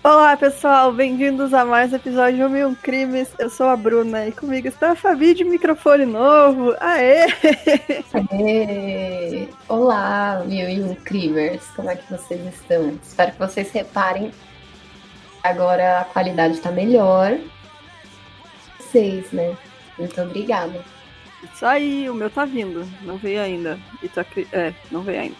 Olá, pessoal, bem-vindos a mais um episódio de 1001 Crimes. Eu sou a Bruna e comigo está a Fabi de microfone novo. Aê! Olá, mil e um Creamers, como é que vocês estão? Espero que vocês reparem, agora a qualidade está melhor. Vocês, né? Muito obrigada. Isso aí, o meu tá vindo, não veio ainda. Não veio ainda.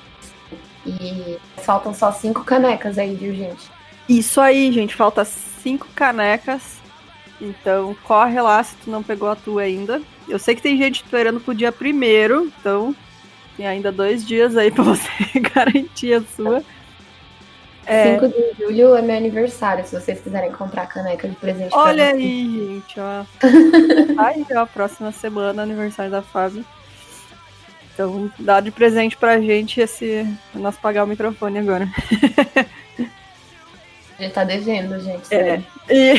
E faltam só 5 canecas aí, viu, gente? Isso aí, gente, falta 5 canecas. Então corre lá se tu não pegou a tua ainda. Eu sei que tem gente esperando pro dia 1º, então tem ainda 2 dias aí pra você garantir a sua. 5 de julho é meu aniversário, se vocês quiserem comprar caneca de presente para Olha vocês. aí, gente, ó. Aí, ó, próxima semana, aniversário da Fábio. Então, dá de presente pra gente nós pagar o microfone agora. A gente tá devendo, gente, isso É. aí. E...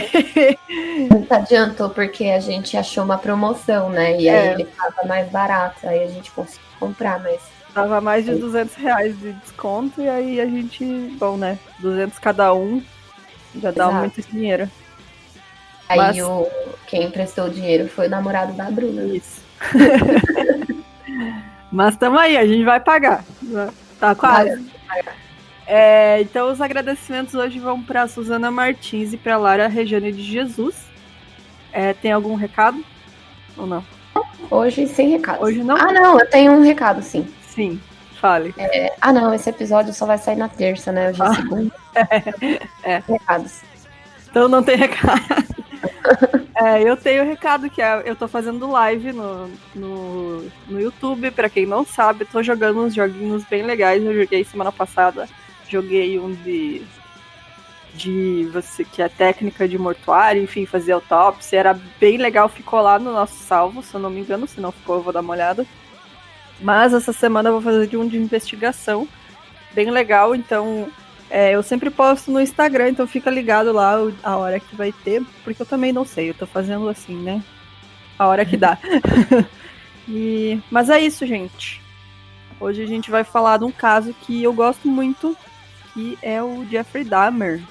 Não adiantou porque a gente achou uma promoção, né? E aí ele tava mais barato, aí a gente conseguiu comprar, mas Tava mais de R$ 200 de desconto e aí a gente, bom, né, 200 cada um, já dá exato. muito dinheiro. Aí Mas, quem emprestou o dinheiro foi o namorado da Bruna. isso. Mas tamo aí, a gente vai pagar. Tá quase. Então os agradecimentos hoje vão pra Suzana Martins e pra Lara Regiane de Jesus. Tem algum recado? Ou não? Hoje sem recados. Hoje não? Ah, não, eu tenho um recado, sim. Sim, fale. Não, esse episódio só vai sair na terça, né? Hoje é segunda. Recados. Então não tem recado. Eu tenho recado que eu tô fazendo live no YouTube. Pra quem não sabe, tô jogando uns joguinhos bem legais. Eu joguei semana passada. Joguei um de você que é técnica de mortuário, enfim, fazer autópsia. Era bem legal, ficou lá no nosso salvo, se eu não me engano. Se não ficou, eu vou dar uma olhada. Mas essa semana eu vou fazer de um de investigação. Bem legal, então eu sempre posto no Instagram, então fica ligado lá a hora que vai ter, porque eu também não sei, eu tô fazendo assim, né? A hora que dá. Mas é isso, gente. Hoje a gente vai falar de um caso que eu gosto muito, que é o Jeffrey Dahmer.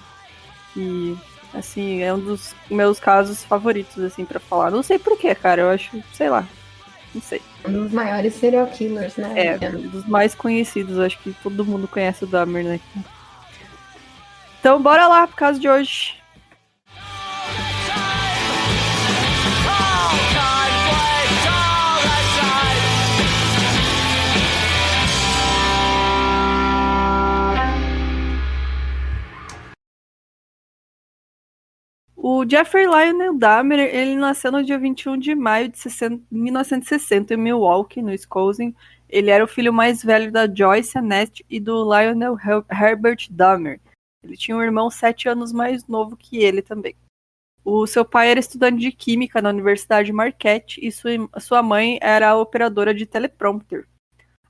Que, assim, é um dos meus casos favoritos, assim, pra falar. Não sei porquê, cara, eu acho, sei lá, não sei. Um dos maiores serial killers, né? Um dos mais conhecidos, acho que todo mundo conhece o Dahmer, né? Então, bora lá pro caso de hoje. O Jeffrey Lionel Dahmer, ele nasceu no dia 21 de maio de 1960 em Milwaukee, no Wisconsin. Ele era o filho mais velho da Joyce Annette e do Lionel Herbert Dahmer. Ele tinha um irmão 7 anos mais novo que ele também. O seu pai era estudante de química na Universidade Marquette e sua mãe era operadora de teleprompter.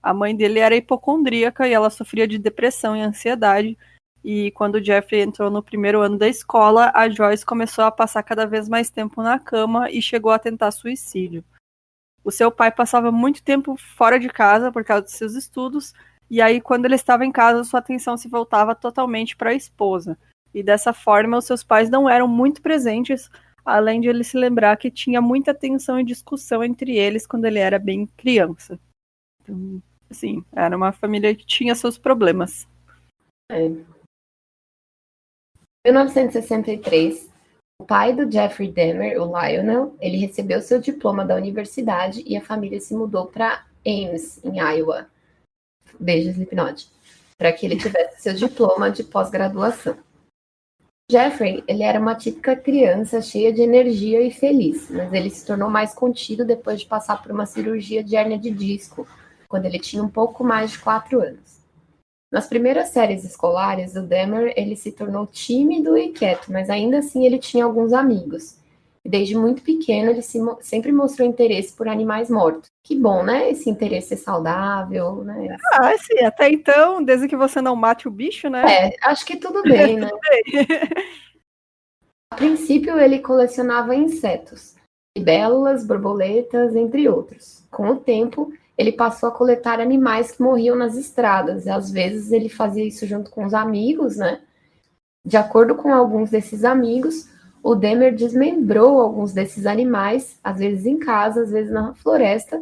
A mãe dele era hipocondríaca e ela sofria de depressão e ansiedade. E quando o Jeffrey entrou no primeiro ano da escola, a Joyce começou a passar cada vez mais tempo na cama e chegou a tentar suicídio. O seu pai passava muito tempo fora de casa por causa dos seus estudos, e aí quando ele estava em casa, sua atenção se voltava totalmente para a esposa. E dessa forma, os seus pais não eram muito presentes, além de ele se lembrar que tinha muita tensão e discussão entre eles quando ele era bem criança. Então, assim, era uma família que tinha seus problemas. Em 1963, o pai do Jeffrey Dahmer, o Lionel, ele recebeu seu diploma da universidade e a família se mudou para Ames, em Iowa. Beijo, Slipknot. Para que ele tivesse seu diploma de pós-graduação. Jeffrey, ele era uma típica criança cheia de energia e feliz, mas ele se tornou mais contido depois de passar por uma cirurgia de hérnia de disco, quando ele tinha um pouco mais de 4 anos. Nas primeiras séries escolares, o Dahmer ele se tornou tímido e quieto, mas ainda assim ele tinha alguns amigos. E desde muito pequeno ele sempre mostrou interesse por animais mortos. Que bom, né? Esse interesse é saudável, né? Sim, até então, desde que você não mate o bicho, né? Acho que tudo bem, né? Tudo bem. A princípio ele colecionava insetos, libélulas, borboletas, entre outros. Com o tempo, ele passou a coletar animais que morriam nas estradas. E às vezes ele fazia isso junto com os amigos, né? De acordo com alguns desses amigos, o Demer desmembrou alguns desses animais, às vezes em casa, às vezes na floresta,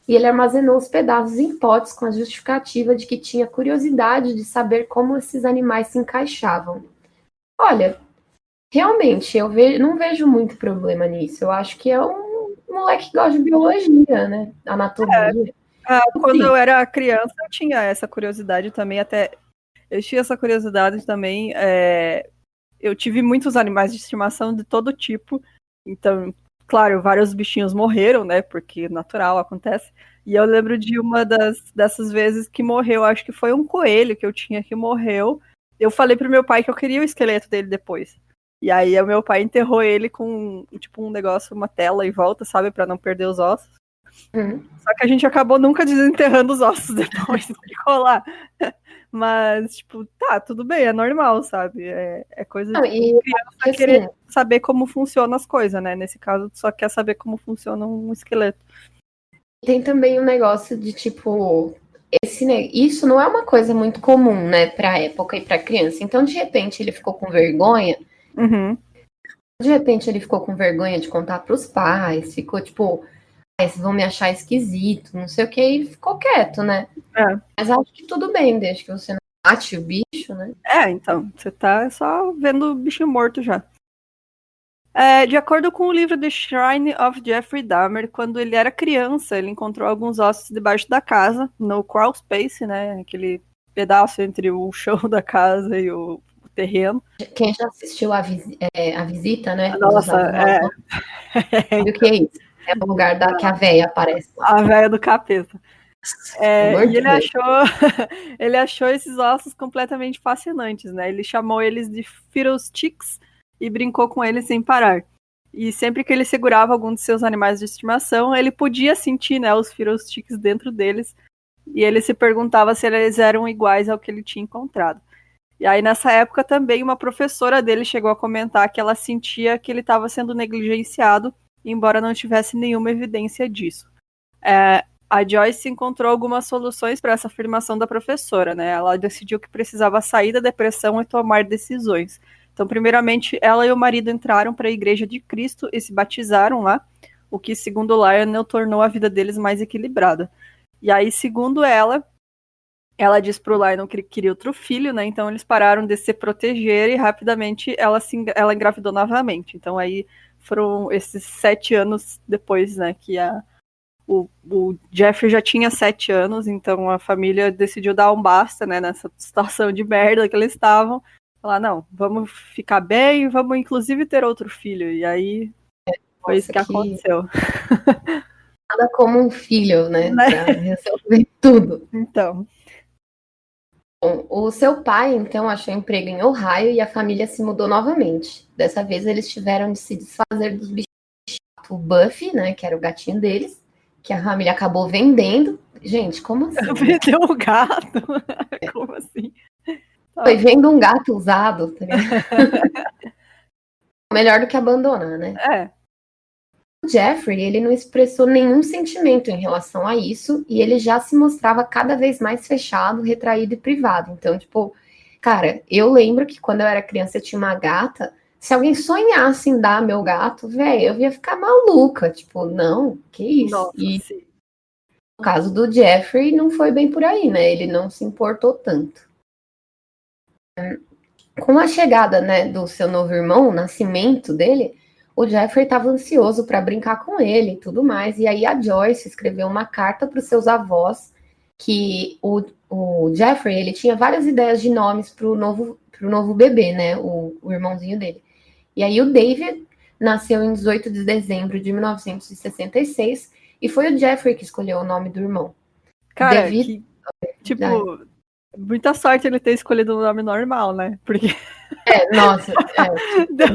e ele armazenou os pedaços em potes com a justificativa de que tinha curiosidade de saber como esses animais se encaixavam. Olha, realmente, não vejo muito problema nisso. Eu acho que é um moleque que gosta de biologia, né? Anatomia. Quando Sim. eu era criança, eu tinha essa curiosidade também, até. Eu tinha essa curiosidade também. Eu tive muitos animais de estimação de todo tipo. Então, claro, vários bichinhos morreram, né? Porque natural acontece. E eu lembro de uma dessas vezes que morreu, acho que foi um coelho que eu tinha que morreu. Eu falei pro meu pai que eu queria o esqueleto dele depois. E aí o meu pai enterrou ele com tipo um negócio, uma tela em volta, sabe, para não perder os ossos. Só que a gente acabou nunca desenterrando os ossos depois, ficou lá. Mas, tipo, tá, tudo bem, é normal, sabe? É coisa Não, de e criança querer assim, saber como funcionam as coisas, né? Nesse caso, tu só quer saber como funciona um esqueleto. tem também um negócio de tipo, isso não é uma coisa muito comum, né, pra época e pra criança. Então, de repente, ele ficou com vergonha. Uhum. De repente, ele ficou com vergonha de contar pros pais, ficou tipo, vocês vão me achar esquisito, não sei o que, e ficou quieto, né? É. Mas acho que tudo bem, desde que você não mate o bicho, né? Então, você tá só vendo o bichinho morto já. De acordo com o livro The Shrine of Jeffrey Dahmer, quando ele era criança, ele encontrou alguns ossos debaixo da casa, no crawl space, né? Aquele pedaço entre o chão da casa e o terreno. Quem já assistiu a visita, né, dos Nossa, avós, sabe o que é isso? É o lugar que a véia aparece lá. a velha do capeta. Pelo amor E de ele Deus. achou, ele achou esses ossos completamente fascinantes, né? Ele chamou eles de fiddlesticks e brincou com eles sem parar. E sempre que ele segurava algum de seus animais de estimação, ele podia sentir, né, os fiddlesticks dentro deles. E ele se perguntava se eles eram iguais ao que ele tinha encontrado. E aí, nessa época, também uma professora dele chegou a comentar que ela sentia que ele estava sendo negligenciado, embora não tivesse nenhuma evidência disso. A Joyce encontrou algumas soluções para essa afirmação da professora, né? Ela decidiu que precisava sair da depressão e tomar decisões. Então, primeiramente, ela e o marido entraram para a Igreja de Cristo e se batizaram lá, o que, segundo Lionel, tornou a vida deles mais equilibrada. E aí, segundo ela disse pro Lionel que queria outro filho, né? Então eles pararam de se proteger e rapidamente ela engravidou novamente. Então aí foram esses 7 anos depois, né? Que o Jeffrey já tinha 7 anos, então a família decidiu dar um basta, né? Nessa situação de merda que eles estavam. Falar, não, vamos ficar bem, vamos inclusive ter outro filho. E aí foi isso Nossa, que que aconteceu. nada como um filho, né, Né? pra resolver tudo. Então. Bom, o seu pai, então, achou emprego em Ohio e a família se mudou novamente. Dessa vez, eles tiveram de se desfazer dos bichos. O Buffy, né, que era o gatinho deles, que a família acabou vendendo. Gente, como assim, né? Vendeu o gato? Como assim? Foi vendo um gato usado, tá ligado? Melhor do que abandonar, né? É. O Jeffrey, ele não expressou nenhum sentimento em relação a isso e ele já se mostrava cada vez mais fechado, retraído e privado. Então, tipo, cara, eu lembro que quando eu era criança eu tinha uma gata. Se alguém sonhasse em dar meu gato, velho, eu ia ficar maluca. Tipo, não, que isso? Nossa, E sim. no caso do Jeffrey, não foi bem por aí, né? Ele não se importou tanto. Com a chegada, né, do seu novo irmão, o nascimento dele, o Jeffrey estava ansioso para brincar com ele e tudo mais. E aí a Joyce escreveu uma carta para os seus avós que o Jeffrey ele tinha várias ideias de nomes para o novo bebê, né, o irmãozinho dele. E aí o David nasceu em 18 de dezembro de 1966 e foi o Jeffrey que escolheu o nome do irmão. Cara, que, tipo, muita sorte ele ter escolhido um nome normal, né? Porque Nossa, deu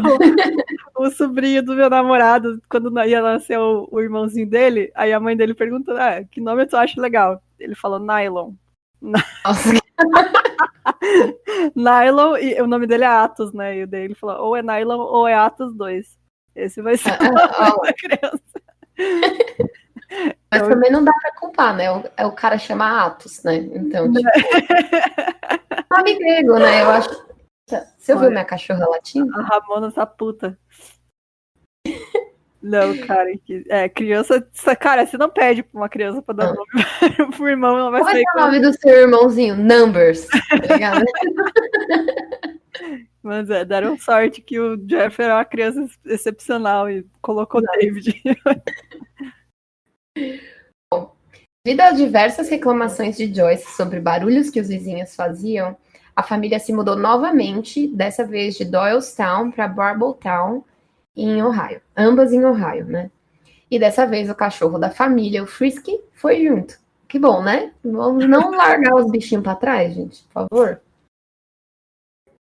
o sobrinho do meu namorado, quando ia nascer o irmãozinho dele, aí a mãe dele perguntou, que nome tu acha legal? Ele falou Nylon. nossa. Nylon, e o nome dele é Atos, né? E daí ele falou, ou é Nylon ou é Atos 2. Esse vai ser o nome da criança. Mas também não dá pra culpar, né? O cara chama Atos, né? Então, tipo, nome grego, né? Eu acho Você ouviu minha cachorra latindo? A Ramona tá puta. Não, cara, criança. Cara, você não pede pra uma criança pra dar nome pro irmão, ela vai Qual sair é o nome do seu irmãozinho? Numbers, tá ligado? Mas deram sorte que o Jeff era uma criança excepcional e colocou David. Bom, devido a diversas reclamações de Joyce sobre barulhos que os vizinhos faziam, a família se mudou novamente, dessa vez de Doylestown para Barbletown, em Ohio. Ambas em Ohio, né? E dessa vez o cachorro da família, o Frisky, foi junto. Que bom, né? Vamos não largar os bichinhos para trás, gente, por favor.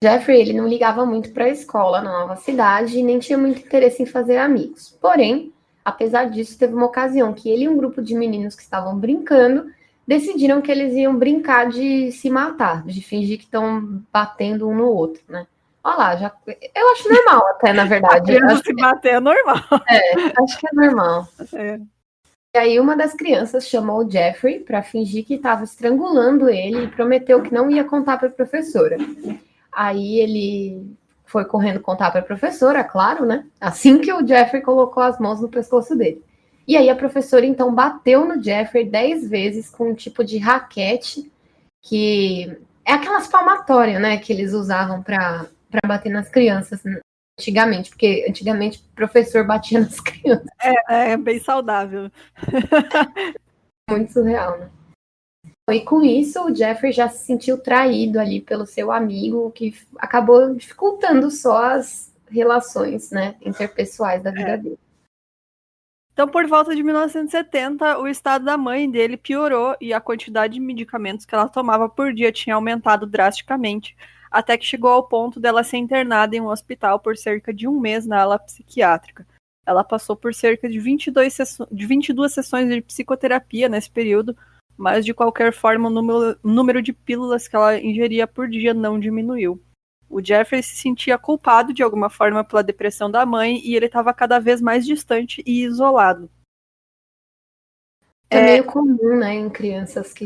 Jeffrey, ele não ligava muito para a escola na nova cidade e nem tinha muito interesse em fazer amigos. Porém, apesar disso, teve uma ocasião que ele e um grupo de meninos que estavam brincando decidiram que eles iam brincar de se matar, de fingir que estão batendo um no outro, né? Olha lá, eu acho normal até, na verdade. A criança se bater é normal. Acho que é normal. É. E aí uma das crianças chamou o Jeffrey para fingir que estava estrangulando ele e prometeu que não ia contar para a professora. Aí ele foi correndo contar para a professora, claro, né? Assim que o Jeffrey colocou as mãos no pescoço dele. E aí a professora, então, bateu no Jeffrey 10 vezes com um tipo de raquete, que é aquelas palmatórias, né? Que eles usavam para bater nas crianças antigamente. Porque antigamente o professor batia nas crianças. É bem saudável. Muito surreal, né? E com isso, o Jeffrey já se sentiu traído ali pelo seu amigo, que acabou dificultando só as relações, né, interpessoais da vida dele. Então, por volta de 1970, o estado da mãe dele piorou e a quantidade de medicamentos que ela tomava por dia tinha aumentado drasticamente, até que chegou ao ponto dela ser internada em um hospital por cerca de 1 mês na ala psiquiátrica. Ela passou por cerca de 22 sessões de psicoterapia nesse período, mas de qualquer forma o número de pílulas que ela ingeria por dia não diminuiu. O Jeffrey se sentia culpado de alguma forma pela depressão da mãe e ele estava cada vez mais distante e isolado. É meio comum, né, em crianças que...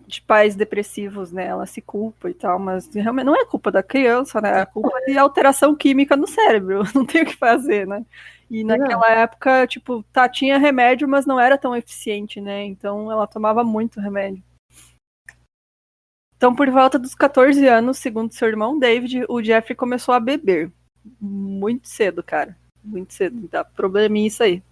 de pais depressivos, né, ela se culpa e tal, mas realmente não é culpa da criança, né, é culpa de alteração química no cérebro, não tem o que fazer, né. E naquela época, tipo, tinha remédio, mas não era tão eficiente, né, então ela tomava muito remédio. Então, por volta dos 14 anos, segundo seu irmão David, o Jeffrey começou a beber. Muito cedo, cara. Muito cedo. Dá probleminha isso aí.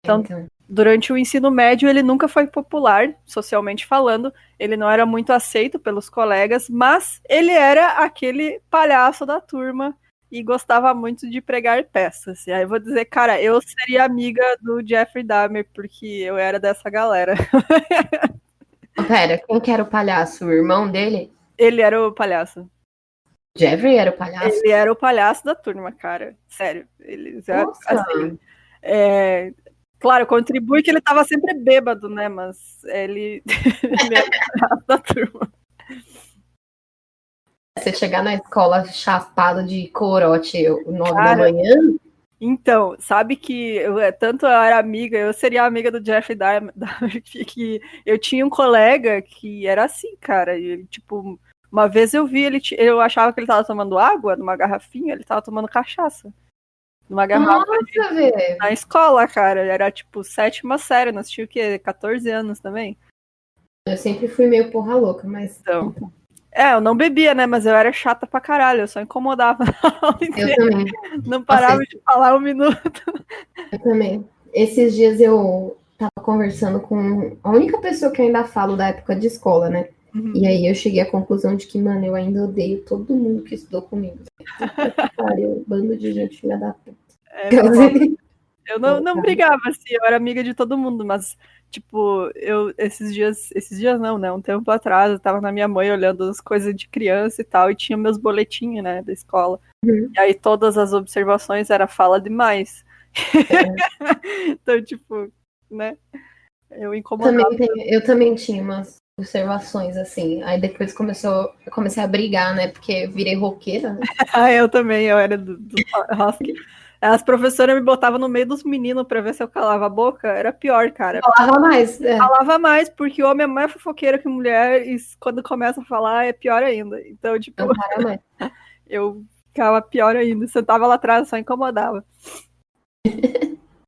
Então, durante o ensino médio, ele nunca foi popular, socialmente falando. Ele não era muito aceito pelos colegas, mas ele era aquele palhaço da turma e gostava muito de pregar peças. E aí eu vou dizer, cara, eu seria amiga do Jeffrey Dahmer, porque eu era dessa galera. Pera, quem que era o palhaço? O irmão dele? Ele era o palhaço. Jeffrey era o palhaço? Ele era o palhaço da turma, cara. Sério. Assim, claro, contribui que ele tava sempre bêbado, né? Mas ele era o palhaço da turma. Você chegar na escola chapado de corote 9 da manhã? Então, sabe que tanto eu era amiga, eu seria amiga do Jeffrey Dahmer, que eu tinha um colega que era assim, cara, e ele, tipo, uma vez eu vi, eu achava que ele tava tomando água numa garrafinha, ele tava tomando cachaça. Numa garrafa na escola, cara, era tipo 7ª série, nós tínhamos o quê? 14 anos também. Eu sempre fui meio porra louca, mas... Então... eu não bebia, né? Mas eu era chata pra caralho, eu só incomodava na aula inteira. Eu também. Não parava de falar 1 minuto. Eu também. Esses dias eu tava conversando com a única pessoa que eu ainda falo da época de escola, né? Uhum. E aí eu cheguei à conclusão de que, mano, eu ainda odeio todo mundo que estudou comigo. Bando de gente filha da puta. Eu não brigava, assim, eu era amiga de todo mundo, mas... Tipo, esses dias não, né? Um tempo atrás, eu tava na minha mãe olhando as coisas de criança e tal, e tinha meus boletinhos, né, da escola. Uhum. E aí todas as observações era fala demais. Então, tipo, né? Eu incomodava. Eu também tinha umas observações, assim. Aí depois eu comecei a brigar, né? Porque eu virei roqueira, né? Eu também, eu era do Husky. As professoras me botavam no meio dos meninos pra ver se eu calava a boca. Era pior, cara. Falava mais. Falava mais, porque homem é mais fofoqueiro que mulher, e quando começa a falar é pior ainda. Então, tipo... Não para mais. Eu ficava pior ainda, sentava lá atrás, só incomodava.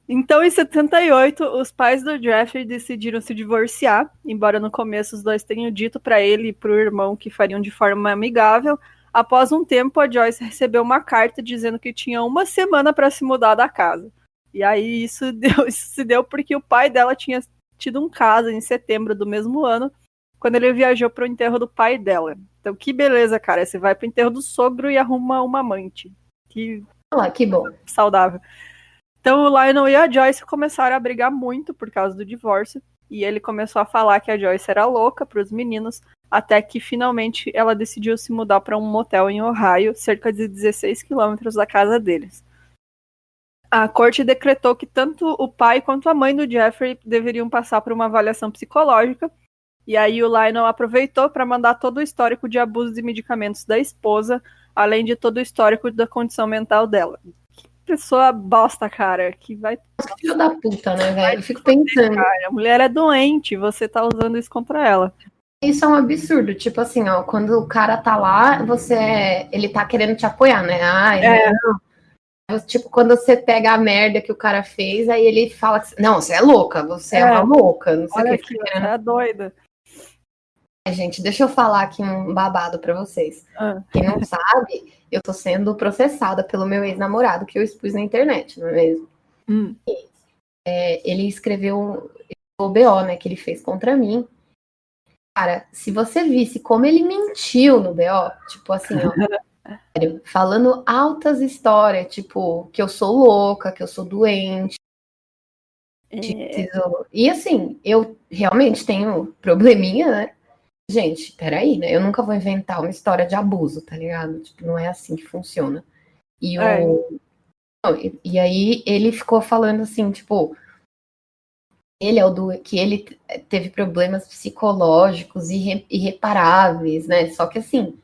Então, em 78, os pais do Jeffrey decidiram se divorciar, embora no começo os dois tenham dito para ele e para o irmão que fariam de forma amigável. Após um tempo, a Joyce recebeu uma carta dizendo que tinha uma semana para se mudar da casa. E aí isso se deu porque o pai dela tinha tido um caso em setembro do mesmo ano, quando ele viajou para o enterro do pai dela. Então, que beleza, cara. Você vai para o enterro do sogro e arruma uma amante. Que bom. Saudável. Então o Lionel e a Joyce começaram a brigar muito por causa do divórcio, e ele começou a falar que a Joyce era louca para os meninos, até que finalmente ela decidiu se mudar para um motel em Ohio, cerca de 16 quilômetros da casa deles. A corte decretou que tanto o pai quanto a mãe do Jeffrey deveriam passar por uma avaliação psicológica, e aí o Lionel aproveitou para mandar todo o histórico de abuso de medicamentos da esposa, além de todo o histórico da condição mental dela. Pessoa bosta, cara, que vai... Filho da puta, né, velho? Eu fico pensando. Cara, a mulher é doente, você tá usando isso contra ela. Isso é um absurdo, tipo assim, ó, quando o cara tá lá, ele tá querendo te apoiar, né? Não. Tipo, quando você pega a merda que o cara fez, aí ele fala que, não, você é louca, você é uma louca, não sei olha o que. Aqui, você é doida. Gente, deixa eu falar aqui um babado pra vocês. Quem não sabe, eu tô sendo processada pelo meu ex-namorado que eu expus na internet, não é mesmo? Ele escreveu o BO, né, que ele fez contra mim. Cara, se você visse como ele mentiu no BO, tipo assim, ó, falando altas histórias, tipo, que eu sou louca, que eu sou doente. E assim, eu realmente tenho probleminha, né? Gente, peraí, né? Eu nunca vou inventar uma história de abuso, tá ligado? Tipo, não é assim que funciona. E aí ele ficou falando assim, tipo, que ele teve problemas psicológicos irreparáveis, né? Só que assim,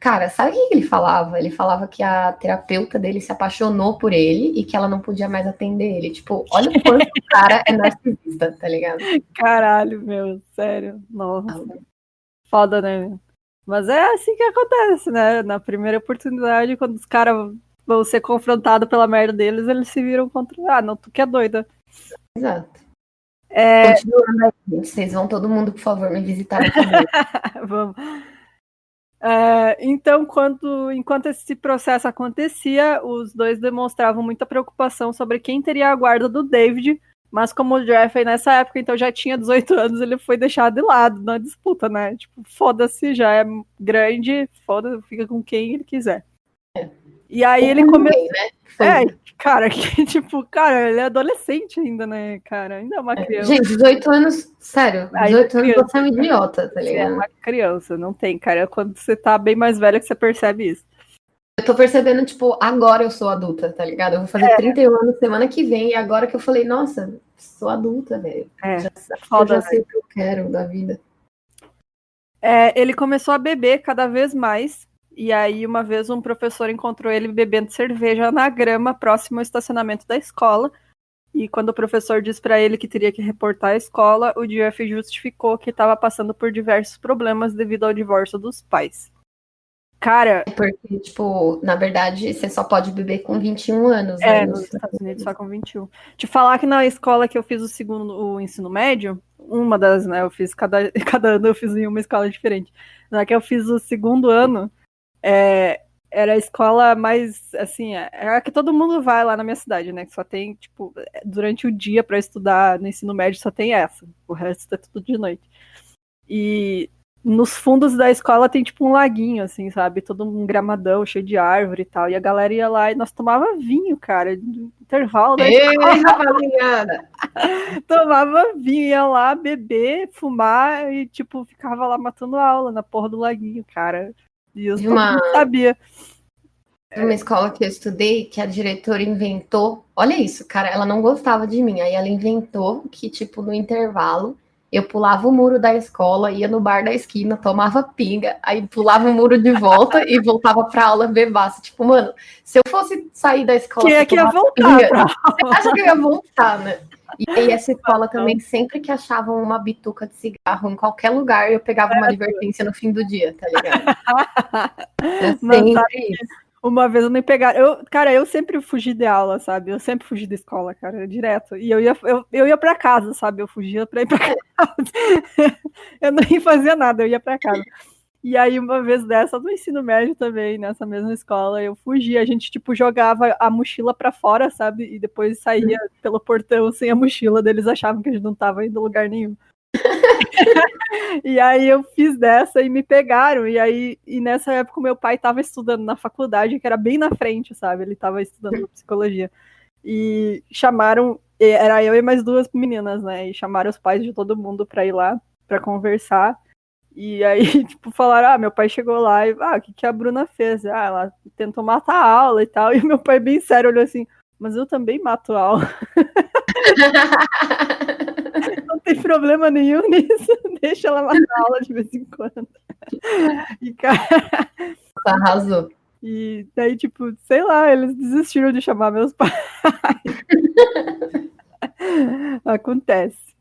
cara, sabe o que ele falava? Ele falava que a terapeuta dele se apaixonou por ele e que ela não podia mais atender ele. Tipo, olha o quanto o cara é narcisista, tá ligado? Caralho, meu, sério. Nossa. Foda, né? Mas é assim que acontece, né? Na primeira oportunidade, quando os caras vão ser confrontados pela merda deles, eles se viram contra... Ah, não, tu que é doida. Exato. Continuando aí, vocês vão todo mundo, por favor, me visitar na cabeça. Vamos. Então, enquanto esse processo acontecia, os dois demonstravam muita preocupação sobre quem teria a guarda do David, mas como o Jeffrey nessa época então já tinha 18 anos, ele foi deixado de lado na disputa, né? Tipo, foda-se, já é grande, foda-se, fica com quem ele quiser. E aí ele começou... Né? Cara, que tipo, cara, ele é adolescente ainda, né, cara? Ainda é uma criança. Gente, 18 anos, sério, 18 anos você é um idiota, tá ligado? Você é uma criança, não tem, cara. Quando você tá bem mais velha que você percebe isso. Eu tô percebendo, tipo, agora eu sou adulta, tá ligado? Eu vou fazer 31 anos semana que vem, e agora que eu falei, nossa, sou adulta, velho. Eu já sei o que eu quero da vida. Ele começou a beber cada vez mais. E aí, uma vez, um professor encontrou ele bebendo cerveja na grama próximo ao estacionamento da escola. E quando o professor disse para ele que teria que reportar a escola, o Jeff justificou que estava passando por diversos problemas devido ao divórcio dos pais. Cara... Porque, tipo, na verdade, você só pode beber com 21 anos, né? Nos Estados Unidos só com 21. Te falar que na escola que eu fiz o ensino médio, uma das, né, eu fiz cada ano eu fiz em uma escola diferente. Na que eu fiz o segundo ano, era a escola mais, assim, é a que todo mundo vai lá na minha cidade, né, que só tem, tipo, durante o dia para estudar no ensino médio só tem essa, o resto é tudo de noite. E nos fundos da escola tem tipo um laguinho, assim, sabe, todo um gramadão cheio de árvore e tal, e a galera ia lá e nós tomava vinho, cara, no intervalo da escola. Tomava vinho, ia lá beber, fumar e, tipo, ficava lá matando aula na porra do laguinho, cara. E eu não sabia. Uma escola que eu estudei, que a diretora inventou, olha isso, cara, ela não gostava de mim, aí ela inventou que, tipo, no intervalo, eu pulava o muro da escola, ia no bar da esquina, tomava pinga, aí pulava o muro de volta e voltava pra aula bebaça. Tipo, mano, se eu fosse sair da escola... Quem é que ia voltar? Você acha que eu ia voltar, né? E aí essa escola também, sempre que achavam uma bituca de cigarro em qualquer lugar, eu pegava uma advertência no fim do dia, tá ligado? É Não, sabe sempre que isso. uma vez eu me pegaram. Cara, eu sempre fugi de aula, sabe? Eu sempre fugi da escola, cara, direto. E eu ia pra casa, sabe? Eu fugia pra ir pra casa. Eu nem fazia nada, eu ia pra casa. E aí, uma vez dessa, no ensino médio também, nessa mesma escola, eu fugia. A gente, tipo, jogava a mochila pra fora, sabe? E depois saía pelo portão sem a mochila. Eles achavam que a gente não tava indo a lugar nenhum. E aí eu fiz dessa e me pegaram. E nessa época o meu pai estava estudando na faculdade, que era bem na frente, sabe? Ele estava estudando psicologia. E chamaram, era eu e mais duas meninas, né? E chamaram os pais de todo mundo para ir lá para conversar. E aí, tipo, falaram: meu pai chegou lá e, o que a Bruna fez? Ela tentou matar a aula e tal. E o meu pai, bem sério, olhou assim: mas eu também mato a aula. Não tem problema nenhum nisso, deixa ela matar a aula de vez em quando. E, cara, Arrasou. e daí, tipo, sei lá, eles desistiram de chamar meus pais. Acontece.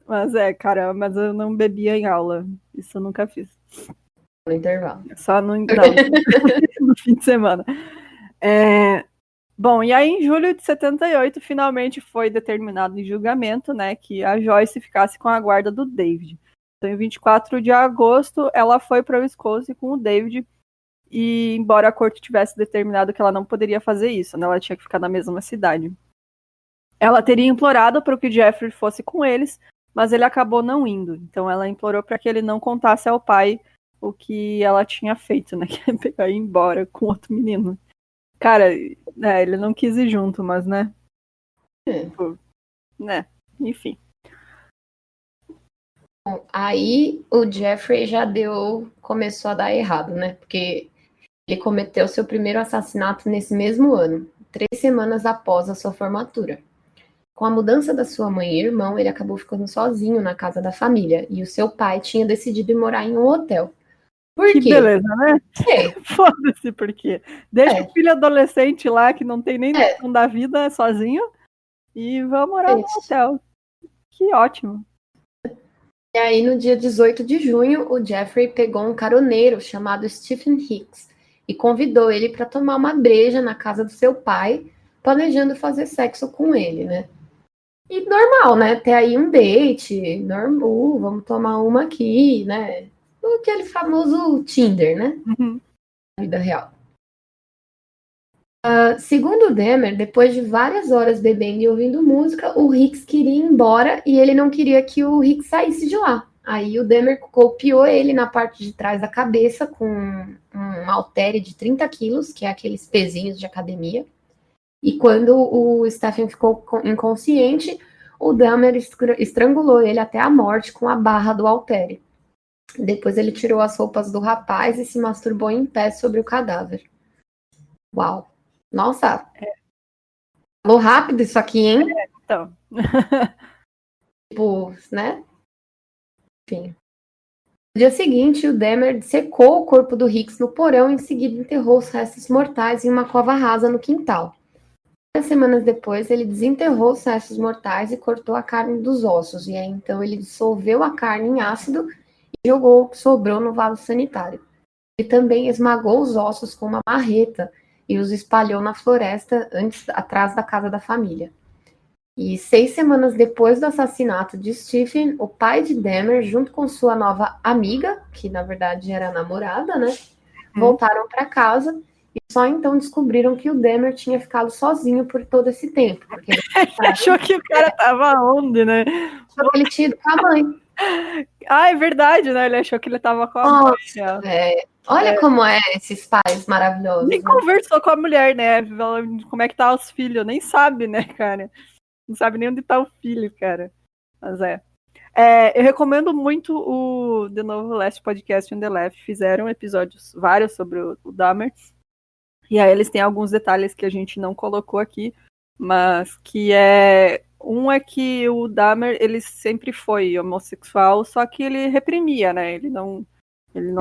Mas cara, mas eu não bebia em aula. Isso eu nunca fiz. No intervalo. Só no fim de semana. Bom, e aí em julho de 78, finalmente foi determinado em julgamento, né, que a Joyce ficasse com a guarda do David. Então, em 24 de agosto, ela foi para o Wisconsin com o David, e embora a corte tivesse determinado que ela não poderia fazer isso, né, ela tinha que ficar na mesma cidade. Ela teria implorado para que o Jeffrey fosse com eles, mas ele acabou não indo. Então ela implorou para que ele não contasse ao pai o que ela tinha feito, né, que é pegar e ir embora com outro menino. Cara, ele não quis ir junto, mas, né? Tipo, né? Enfim. Bom, aí o Jeffrey começou a dar errado, né? Porque ele cometeu seu primeiro assassinato nesse mesmo ano, 3 semanas após a sua formatura. Com a mudança da sua mãe e irmão, ele acabou ficando sozinho na casa da família, e o seu pai tinha decidido ir morar em um hotel. Por Que quê? beleza, né? Foda-se por quê. Deixa o filho adolescente lá, que não tem nem noção da vida, sozinho, e vão morar no hotel. Que ótimo. E aí, no dia 18 de junho, o Jeffrey pegou um caroneiro chamado Stephen Hicks e convidou ele para tomar uma breja na casa do seu pai, planejando fazer sexo com ele, né? E normal, né? Ter aí um date, normal, vamos tomar uma aqui, né? Aquele famoso Tinder, né? Uhum. Vida real. Segundo o Demer, depois de várias horas bebendo e ouvindo música, o Hicks queria ir embora e ele não queria que o Hicks saísse de lá. Aí o Demer golpeou ele na parte de trás da cabeça com um haltere de 30 quilos, que é aqueles pezinhos de academia. E quando o Stephen ficou inconsciente, o Demer estrangulou ele até a morte com a barra do haltere. Depois ele tirou as roupas do rapaz e se masturbou em pé sobre o cadáver. Uau! Nossa! Falou rápido isso aqui, hein? Então. Tipo, né? Enfim. No dia seguinte, o Demer secou o corpo do Hicks no porão e em seguida enterrou os restos mortais em uma cova rasa no quintal. 3 semanas depois, ele desenterrou os restos mortais e cortou a carne dos ossos. E aí, então, ele dissolveu a carne em ácido e jogou o que sobrou no vaso sanitário. Ele também esmagou os ossos com uma marreta e os espalhou na floresta atrás da casa da família. E 6 semanas depois do assassinato de Stephen, o pai de Demer, junto com sua nova amiga, que na verdade era a namorada, né, voltaram para casa e só então descobriram que o Demer tinha ficado sozinho por todo esse tempo. Porque ele achou que o cara tava onde, né? Achou que ele tinha ido com a mãe. É verdade, né? Ele achou que ele tava com a mãe. Olha como é esses pais maravilhosos. Nem conversou com a mulher, né? Como é que tá os filhos? Nem sabe, né, cara? Não sabe nem onde tá o filho, cara. Mas eu recomendo muito o The Novo Last Podcast on the Left. Fizeram episódios vários sobre o Dahmer. E aí eles têm alguns detalhes que a gente não colocou aqui, mas que um é que o Dahmer, ele sempre foi homossexual, só que ele reprimia, né? Ele não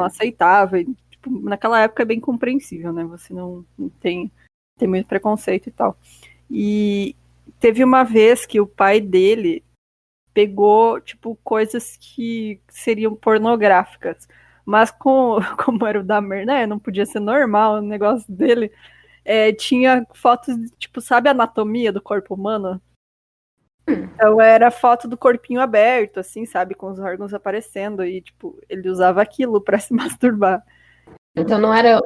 aceitava. E, tipo, naquela época é bem compreensível, né? Você não tem muito preconceito e tal. E teve uma vez que o pai dele pegou, tipo, coisas que seriam pornográficas. Mas como era o Dahmer, né? Não podia ser normal o negócio dele. Tinha fotos, tipo, sabe a anatomia do corpo humano? Então era foto do corpinho aberto, assim, sabe? Com os órgãos aparecendo. E, tipo, ele usava aquilo pra se masturbar. Então não era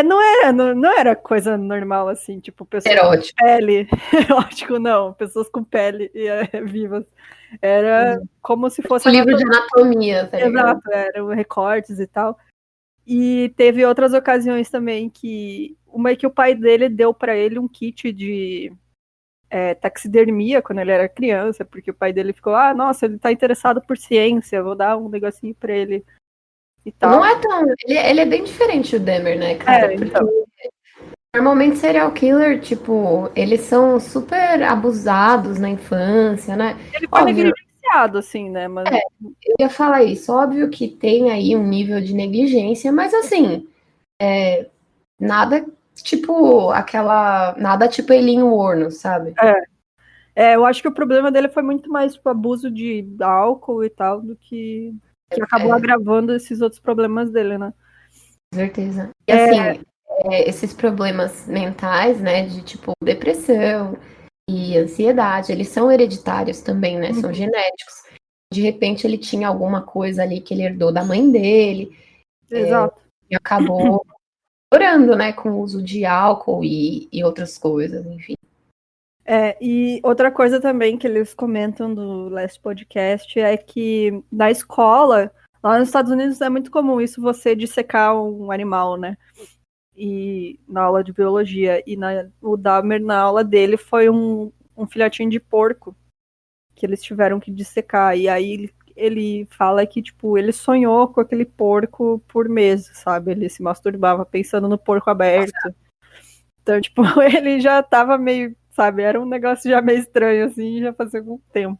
Não era coisa normal, assim, tipo, pessoas com erótico. pele. Lógico, não. Pessoas com pele vivas. Era como se fosse O livro de anatomia, tá ligado? Exato, eram recortes e tal. E teve outras ocasiões também que uma é que o pai dele deu para ele um kit de taxidermia quando ele era criança, porque o pai dele ficou, nossa, ele tá interessado por ciência, vou dar um negocinho para ele e tal. Não é tão. Ele é bem diferente o Dahmer, né, cara? Porque Então. normalmente serial killer, tipo, eles são super abusados na infância, né? Ele foi Óbvio, negligenciado, assim, né? Mas eu ia falar isso. Óbvio que tem aí um nível de negligência, mas assim, nada tipo nada tipo Elinho Orno, sabe? eu acho que o problema dele foi muito mais tipo, abuso de álcool e tal, do que acabou agravando esses outros problemas dele, né? Com certeza. E assim, esses problemas mentais, né, de tipo depressão e ansiedade, eles são hereditários também, né? São genéticos. De repente ele tinha alguma coisa ali que ele herdou da mãe dele Exato. e acabou orando, né, com o uso de álcool e outras coisas, enfim. E outra coisa também que eles comentam do Last Podcast é que na escola, lá nos Estados Unidos é muito comum isso, você dissecar um animal, né? E na aula de biologia. E o Dahmer, na aula dele, foi um filhotinho de porco que eles tiveram que dissecar. E aí ele fala que, tipo, ele sonhou com aquele porco por meses, sabe? Ele se masturbava pensando no porco aberto. Então, tipo, ele já tava meio, sabe, era um negócio já meio estranho, assim, já fazia algum tempo.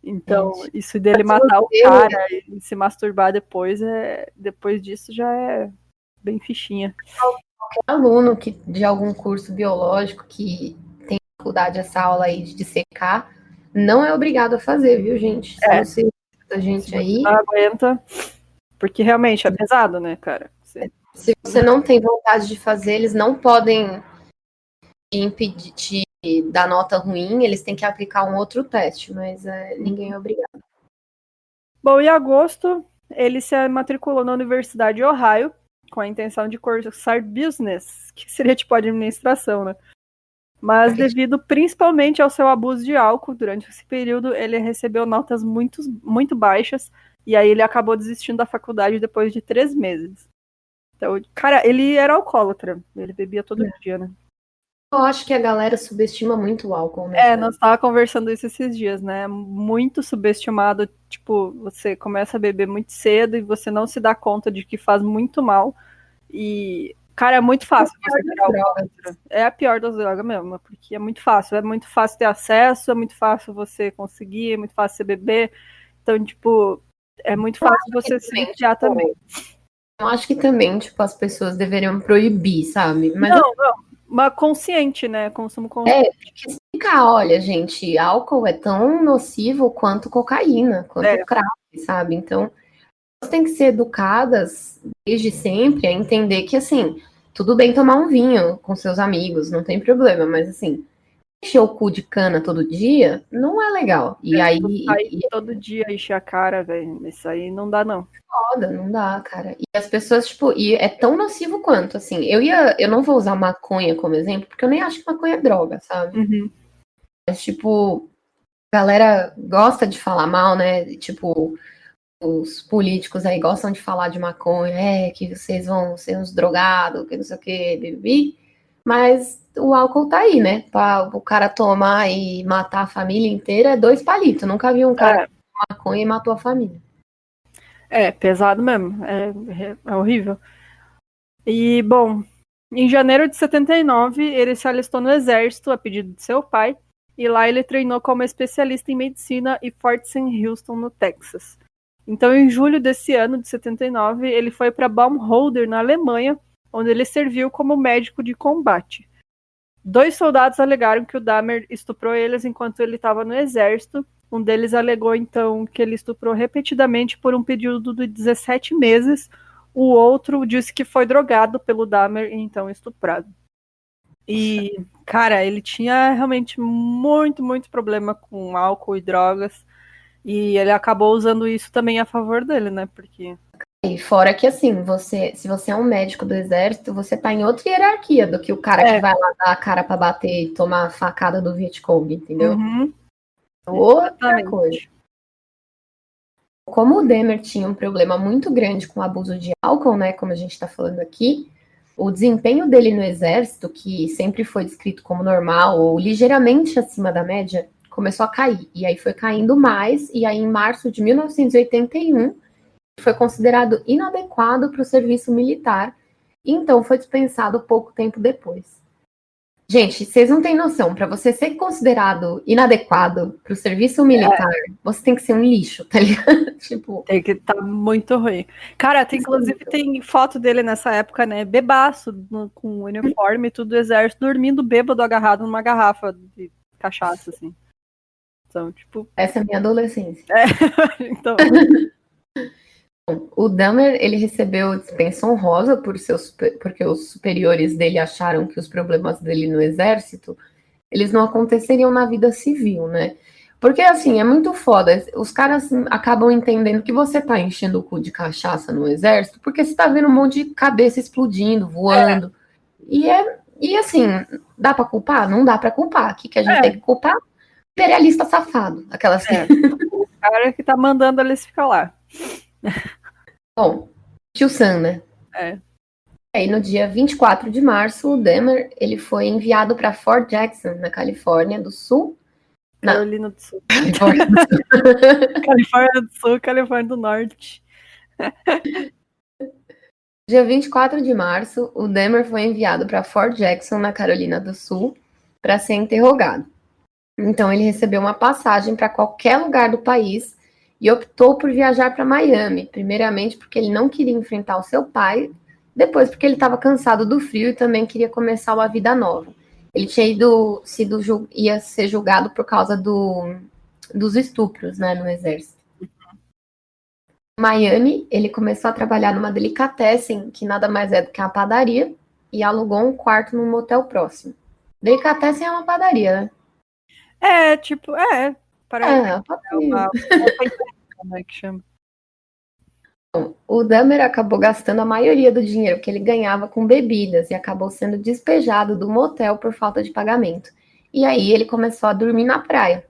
Então, Gente, isso dele matar o cara e se masturbar depois disso já é bem fichinha. aluno que de algum curso biológico que tem dificuldade essa aula aí de dissecar, não é obrigado a fazer, viu, gente? Se você a Se gente você aí, não aguenta, porque realmente é pesado, né, cara? se você não tem vontade de fazer, eles não podem impedir de dar nota ruim, eles têm que aplicar um outro teste, mas ninguém é obrigado. Bom, em agosto, ele se matriculou na Universidade de Ohio, com a intenção de cursar business, que seria tipo administração, né? Mas devido principalmente ao seu abuso de álcool durante esse período, ele recebeu notas muito, muito baixas, e aí ele acabou desistindo da faculdade depois de 3 meses. Então, cara, ele era alcoólatra, ele bebia todo dia, né? Eu acho que a galera subestima muito o álcool, né, cara? Nós tava conversando isso esses dias, né? Muito subestimado, tipo, você começa a beber muito cedo e você não se dá conta de que faz muito mal. E, cara, é muito fácil você virar alcoólatra. É a pior das drogas mesmo, porque é muito fácil ter acesso, é muito fácil você conseguir, é muito fácil você beber. Então, tipo, é muito fácil você se viciar também. Eu acho que também, tipo, as pessoas deveriam proibir, sabe? Mas Não, mas consciente, né? Consumo consciente. tem que explicar, olha, gente, álcool é tão nocivo quanto cocaína, quanto crack, sabe? Então, elas têm que ser educadas desde sempre a entender que, assim, tudo bem tomar um vinho com seus amigos, não tem problema, mas, assim, encher o cu de cana todo dia não é legal. E aí, Sair todo dia, encher a cara, velho. Isso aí não dá, não. foda, não dá, cara. E as pessoas, tipo, e é tão nocivo quanto, assim, eu não vou usar maconha como exemplo, porque eu nem acho que maconha é droga, sabe? Uhum. Mas, tipo, a galera gosta de falar mal, né? Tipo, os políticos aí gostam de falar de maconha, que vocês vão ser uns drogados, que não sei o que, bebi. Mas o álcool tá aí, né? Pra o cara tomar e matar a família inteira é 2 palitos. Nunca vi um cara que tomou maconha e matou a família. Pesado mesmo. É horrível. E, bom, em janeiro de 79, ele se alistou no exército a pedido de seu pai, e lá ele treinou como especialista em medicina em Fort St. Houston, no Texas. Então, em julho desse ano, de 79, ele foi para Baumholder, na Alemanha, onde ele serviu como médico de combate. 2 soldados alegaram que o Dahmer estuprou eles enquanto ele estava no exército. Um deles alegou, então, que ele estuprou repetidamente por um período de 17 meses. O outro disse que foi drogado pelo Dahmer e então estuprado. E, cara, ele tinha realmente muito problema com álcool e drogas. E ele acabou usando isso também a favor dele, né? Porque... E fora que, assim, se você é um médico do exército, você tá em outra hierarquia do que o cara que vai lá dar a cara pra bater e tomar a facada do Vietcong, entendeu? Uhum. Outra coisa. Como o Dahmer tinha um problema muito grande com o abuso de álcool, né, como a gente tá falando aqui, o desempenho dele no exército, que sempre foi descrito como normal ou ligeiramente acima da média, começou a cair. E aí foi caindo mais, e aí em março de 1981, foi considerado inadequado para o serviço militar, e então foi dispensado pouco tempo depois. Gente, vocês não têm noção, para você ser considerado inadequado para o serviço militar, você tem que ser um lixo, tá ligado? Tipo, tem que estar muito ruim. Cara, inclusive tem foto dele nessa época, né? Bebaço, com uniforme e tudo do exército, dormindo bêbado, agarrado numa garrafa de cachaça, assim. Então, tipo... essa é a minha adolescência. Então... O Dahmer, ele recebeu dispensa honrosa porque os superiores dele acharam que os problemas dele no exército, eles não aconteceriam na vida civil, né? Porque, assim, é muito foda. Os caras acabam entendendo que você tá enchendo o cu de cachaça no exército porque você tá vendo um monte de cabeça explodindo, voando. E assim, dá pra culpar? Não dá pra culpar. O que a gente tem que culpar? Imperialista safado. Aquelas que... O cara que tá mandando eles ficar lá. Bom, tio Sam, né? Aí no dia 24 de março, o Dahmer, ele foi enviado para Fort Jackson, na Califórnia do Sul. Carolina do Sul. Califórnia do Sul. Califórnia do Sul, Califórnia do Norte. Dia 24 de março, o Dahmer foi enviado para Fort Jackson, na Carolina do Sul, para ser interrogado. Então ele recebeu uma passagem para qualquer lugar do país e optou por viajar para Miami, primeiramente porque ele não queria enfrentar o seu pai, depois porque ele estava cansado do frio e também queria começar uma vida nova. Ele tinha ia ser julgado por causa dos estupros, né, no exército. Em Miami, ele começou a trabalhar numa delicatessen, que nada mais é do que uma padaria, e alugou um quarto num motel próximo. Delicatessen é uma padaria, né? Parece uma como que chama? O Dahmer acabou gastando a maioria do dinheiro que ele ganhava com bebidas e acabou sendo despejado do motel por falta de pagamento. E aí ele começou a dormir na praia.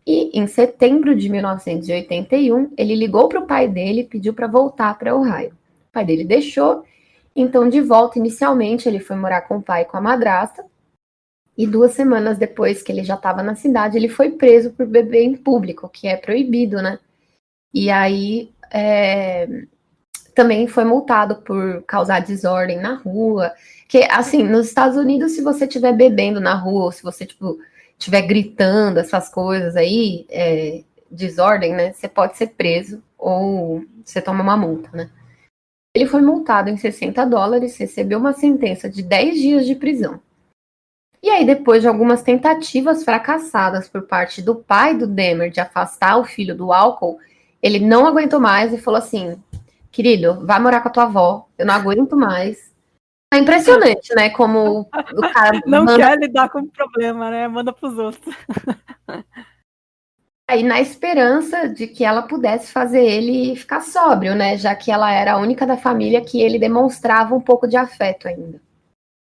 E em setembro de 1981, ele ligou para o pai dele e pediu para voltar para Ohio. O pai dele deixou, então de volta inicialmente ele foi morar com o pai e com a madrasta. E 2 semanas depois que ele já estava na cidade, ele foi preso por beber em público, que é proibido, né? E aí também foi multado por causar desordem na rua. Que, assim, nos Estados Unidos, se você estiver bebendo na rua, ou se você, tipo, estiver gritando essas coisas aí, desordem, né? Você pode ser preso ou você toma uma multa, né? Ele foi multado em $60, recebeu uma sentença de 10 dias de prisão. E aí, depois de algumas tentativas fracassadas por parte do pai do Dahmer de afastar o filho do álcool, ele não aguentou mais e falou assim: querido, vai morar com a tua avó, eu não aguento mais. É impressionante, né, como o cara não quer lidar com o problema, né, manda pros outros. Aí, na esperança de que ela pudesse fazer ele ficar sóbrio, né, já que ela era a única da família que ele demonstrava um pouco de afeto ainda.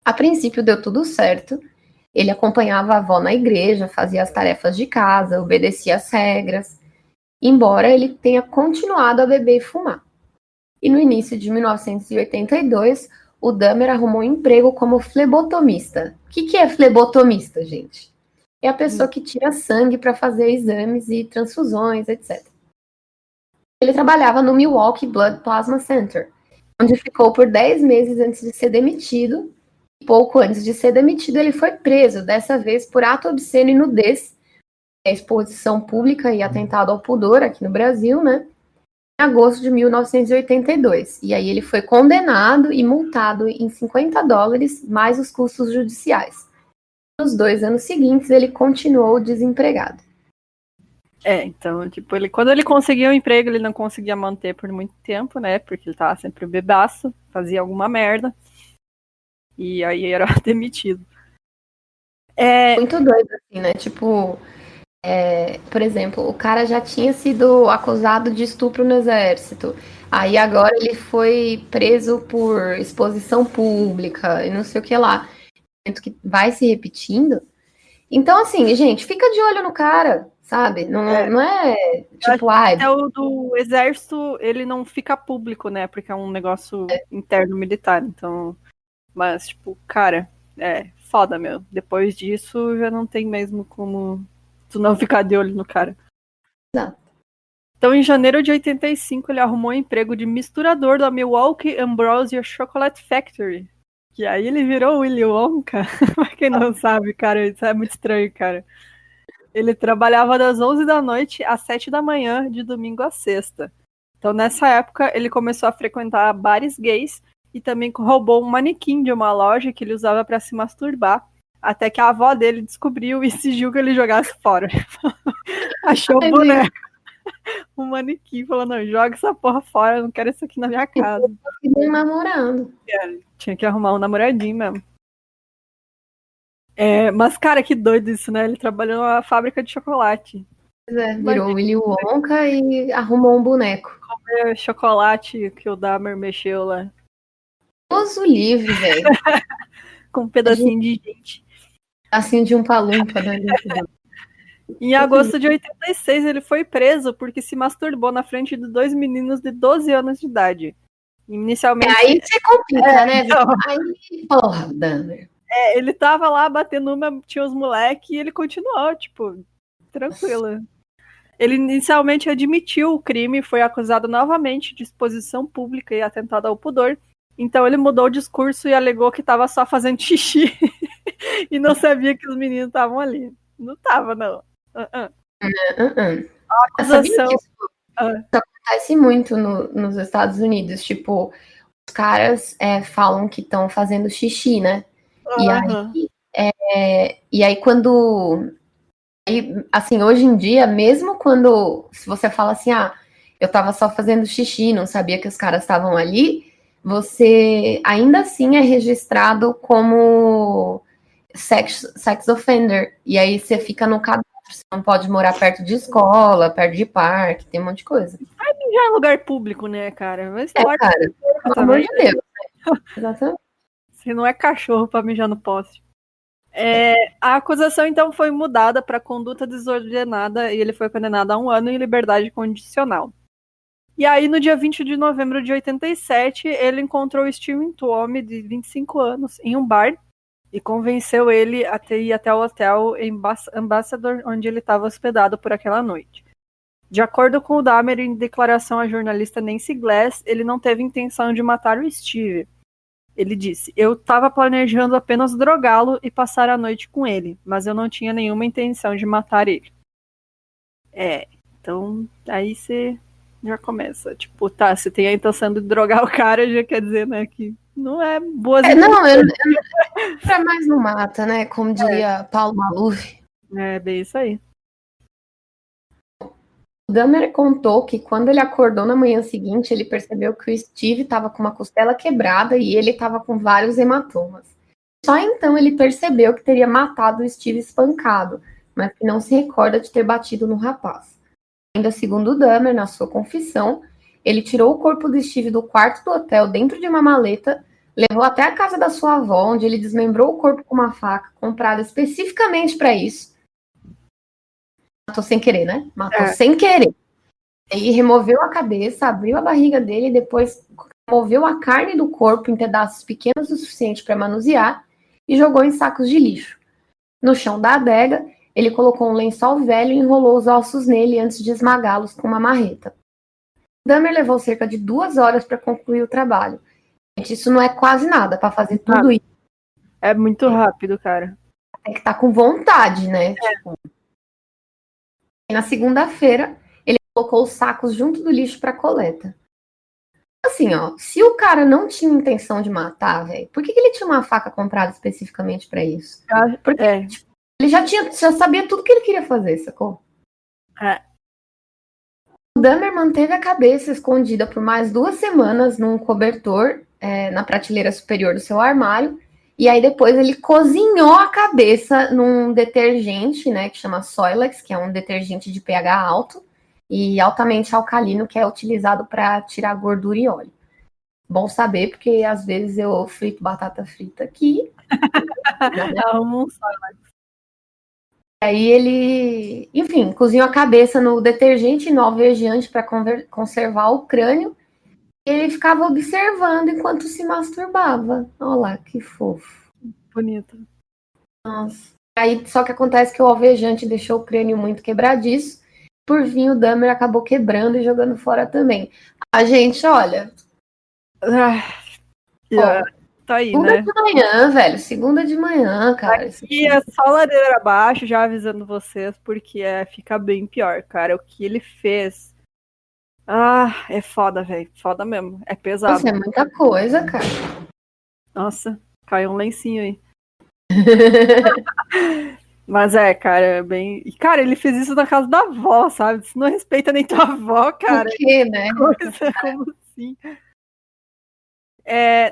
A princípio deu tudo certo. Ele acompanhava a avó na igreja, fazia as tarefas de casa, obedecia às regras, embora ele tenha continuado a beber e fumar. E no início de 1982, o Dahmer arrumou um emprego como flebotomista. O que é flebotomista, gente? É a pessoa que tira sangue para fazer exames e transfusões, etc. Ele trabalhava no Milwaukee Blood Plasma Center, onde ficou por 10 meses antes de ser demitido. Pouco antes de ser demitido, ele foi preso, dessa vez por ato obsceno e nudez, exposição pública e atentado ao pudor aqui no Brasil, né? Em agosto de 1982. E aí ele foi condenado e multado em $50 mais os custos judiciais. Nos 2 anos seguintes, ele continuou desempregado. Então, tipo, quando ele conseguia um emprego, ele não conseguia manter por muito tempo, né? Porque ele tava sempre bebaço, fazia alguma merda. E aí era demitido. Muito doido, assim, né? Tipo, por exemplo, o cara já tinha sido acusado de estupro no exército. Aí agora ele foi preso por exposição pública e não sei o que lá. Que vai se repetindo. Então, assim, gente, fica de olho no cara, sabe? Não é tipo, até o do exército, ele não fica público, né? Porque é um negócio interno militar. Então, mas, tipo, cara, foda, meu. Depois disso, já não tem mesmo como tu não ficar de olho no cara. Não. Então, em janeiro de 85, ele arrumou um emprego de misturador da Milwaukee Ambrosia Chocolate Factory. Que aí ele virou Willy Wonka. Pra quem não sabe, cara, isso é muito estranho, cara. Ele trabalhava das 11 da noite às 7 da manhã, de domingo a sexta. Então, nessa época, ele começou a frequentar bares gays e também roubou um manequim de uma loja que ele usava para se masturbar, até que a avó dele descobriu e exigiu que ele jogasse fora. Achou o boneco, um manequim, falou, não, joga essa porra fora, eu não quero isso aqui na minha casa. Ele namorando. Tinha que arrumar um namoradinho mesmo. Mas, cara, que doido isso, né? Ele trabalhou na fábrica de chocolate. Virou Willy Wonka e arrumou um boneco. Comer chocolate que o Dahmer mexeu lá. Deus o livre, velho. Com um pedacinho de gente. Assim de um palumpa, né? Em agosto de 86, ele foi preso porque se masturbou na frente de 2 meninos de 12 anos de idade. Inicialmente. Aí você complica, né? Então... Aí, porra, Dahmer. Ele tava lá batendo uma, tinha os moleques e ele continuou, tipo, tranquilo. Ele inicialmente admitiu o crime e foi acusado novamente de exposição pública e atentado ao pudor. Então ele mudou o discurso e alegou que estava só fazendo xixi e não sabia que os meninos estavam ali. Não tava, não. A acusação... Isso acontece muito nos Estados Unidos. Tipo, os caras falam que estão fazendo xixi, né? E aí quando... assim, hoje em dia, mesmo quando... Se você fala assim, eu tava só fazendo xixi, não sabia que os caras estavam ali, você ainda assim é registrado como sex offender. E aí você fica no cadastro. Você não pode morar perto de escola, perto de parque, tem um monte de coisa. Vai mijar em lugar público, né, cara? Mas cara, pelo amor de Deus. Exatamente. Você não é cachorro pra mijar no poste. A acusação, então, foi mudada para conduta desordenada e ele foi condenado a 1 ano em liberdade condicional. E aí, no dia 20 de novembro de 87, ele encontrou Steven Tuomi, de 25 anos, em um bar e convenceu ele a ir até o hotel em Ambassador, onde ele estava hospedado por aquela noite. De acordo com o Dahmer, em declaração à jornalista Nancy Glass, ele não teve intenção de matar o Steve. Ele disse, eu estava planejando apenas drogá-lo e passar a noite com ele, mas eu não tinha nenhuma intenção de matar ele. Então aí você já começa. Tipo, tá, você tem a intenção de drogar o cara, já quer dizer, né, que não é boas pra mais não mata, né, como diria Paulo Maluf. É, bem isso aí. O Dahmer contou que quando ele acordou na manhã seguinte, ele percebeu que o Steve estava com uma costela quebrada e ele estava com vários hematomas. Só então ele percebeu que teria matado o Steve espancado, mas que não se recorda de ter batido no rapaz. Ainda segundo o Dahmer, na sua confissão, ele tirou o corpo do Steve do quarto do hotel dentro de uma maleta, levou até a casa da sua avó, onde ele desmembrou o corpo com uma faca comprada especificamente para isso. Matou sem querer, né? Matou sem querer. E removeu a cabeça, abriu a barriga dele e depois removeu a carne do corpo em pedaços pequenos o suficiente para manusear e jogou em sacos de lixo. No chão da adega, ele colocou um lençol velho e enrolou os ossos nele antes de esmagá-los com uma marreta. Dahmer levou cerca de 2 horas para concluir o trabalho. Gente, isso não é quase nada para fazer tudo isso. É muito rápido, cara. Tem que estar com vontade, né? Tipo... Na segunda-feira, ele colocou os sacos junto do lixo para coleta. Assim, ó, se o cara não tinha intenção de matar, velho, por que ele tinha uma faca comprada especificamente pra isso? Porque tipo, ele já sabia tudo que ele queria fazer, sacou? O Dahmer manteve a cabeça escondida por mais 2 semanas num cobertor na prateleira superior do seu armário. E aí depois ele cozinhou a cabeça num detergente, né, que chama Soilex, que é um detergente de pH alto e altamente alcalino, que é utilizado para tirar gordura e óleo. Bom saber, porque às vezes eu frito batata frita aqui. Aí ele, enfim, cozinhou a cabeça no detergente e no alvejante para conservar o crânio. Ele ficava observando enquanto se masturbava. Olha lá, que fofo. Bonito. Nossa. Aí só que acontece que o alvejante deixou o crânio muito quebradiço. Por fim, o Dahmer acabou quebrando e jogando fora também. A gente, olha. Tá aí, Segunda né? de manhã, velho. Segunda de manhã, cara. Aqui é só ladeira abaixo, já avisando vocês, porque fica bem pior, cara. O que ele fez. É foda, velho. Foda mesmo. É pesado. Nossa, é muita coisa, cara. Nossa, caiu um lencinho aí. Mas cara, é bem. E, cara, ele fez isso na casa da avó, sabe? Você não respeita nem tua avó, cara. Por quê, né? Coisa como assim?